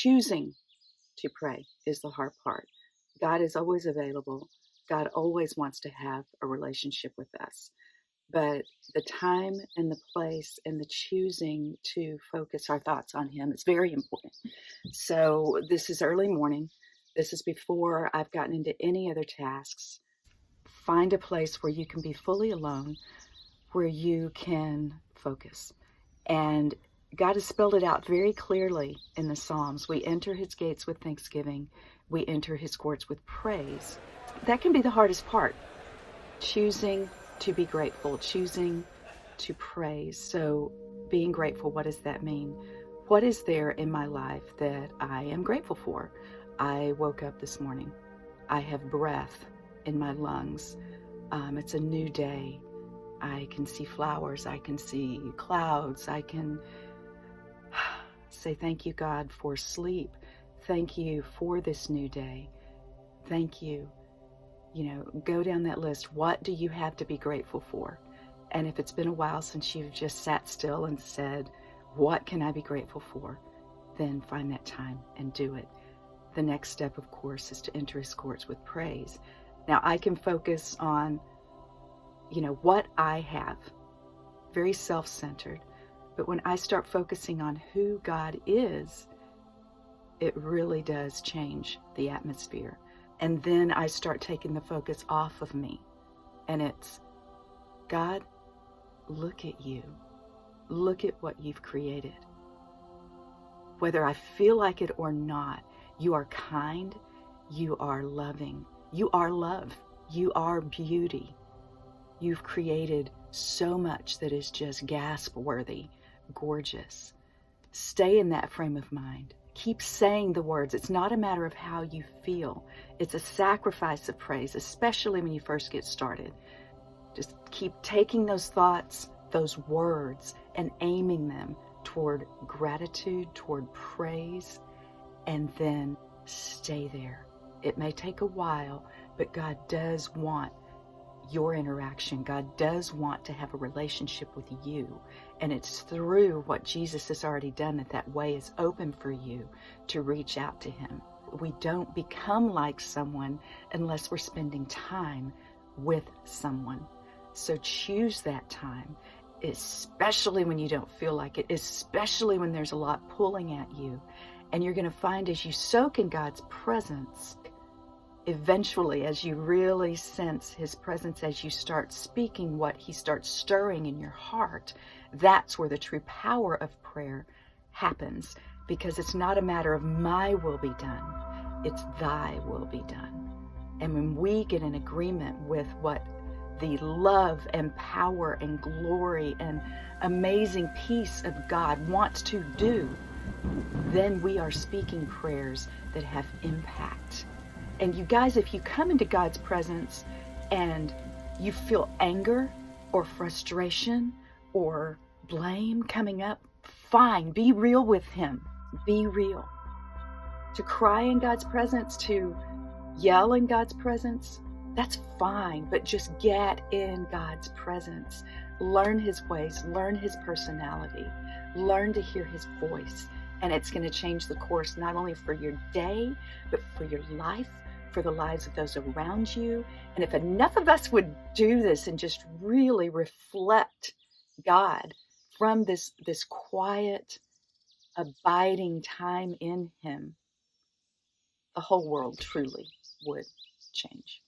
choosing to pray is the hard part. God is always available. God always wants to have a relationship with us. But the time and the place and the choosing to focus our thoughts on Him is very important. So this is early morning. This is before I've gotten into any other tasks. Find a place where you can be fully alone, where you can focus. And God has spelled it out very clearly in the Psalms. We enter His gates with thanksgiving. We enter His courts with praise. That can be the hardest part. Choosing to be grateful, choosing to praise. So being grateful, what does that mean? What is there in my life that I am grateful for? I woke up this morning. I have breath in my lungs. It's a new day. I can see flowers. I can see clouds. I can say thank you, God, for sleep. Thank you for this new day. Thank you. Go down that list. What do you have to be grateful for? And if it's been a while since you've just sat still and said, what can I be grateful for? Then find that time and do it. The next step, of course, is to enter His courts with praise. Now, I can focus on, what I have, very self-centered. But when I start focusing on who God is, it really does change the atmosphere. And then I start taking the focus off of me. And it's, God, look at you. Look at what you've created. Whether I feel like it or not, you are kind, you are loving, you are love, you are beauty. You've created so much that is just gasp-worthy, gorgeous. Stay in that frame of mind. Keep saying the words. It's not a matter of how you feel. It's a sacrifice of praise, especially when you first get started. Just keep taking those thoughts, those words, and aiming them toward gratitude, toward praise, and then stay there. It may take a while, but God does want your interaction. God does want to have a relationship with you. And it's through what Jesus has already done that way is open for you to reach out to Him. We don't become like someone unless we're spending time with someone. So choose that time, especially when you don't feel like it, especially when there's a lot pulling at you. And you're going to find as you soak in God's presence, eventually, as you really sense His presence, as you start speaking what He starts stirring in your heart, that's where the true power of prayer happens. Because it's not a matter of my will be done, it's Thy will be done. And when we get in agreement with what the love and power and glory and amazing peace of God wants to do, then we are speaking prayers that have impact. And you guys, if you come into God's presence and you feel anger or frustration or blame coming up, fine, be real with Him. Be real. To cry in God's presence, to yell in God's presence, that's fine, but just get in God's presence. Learn His ways, learn His personality, learn to hear His voice. And it's going to change the course not only for your day, but for your life, for the lives of those around you. And if enough of us would do this and just really reflect God from this quiet, abiding time in Him, the whole world truly would change.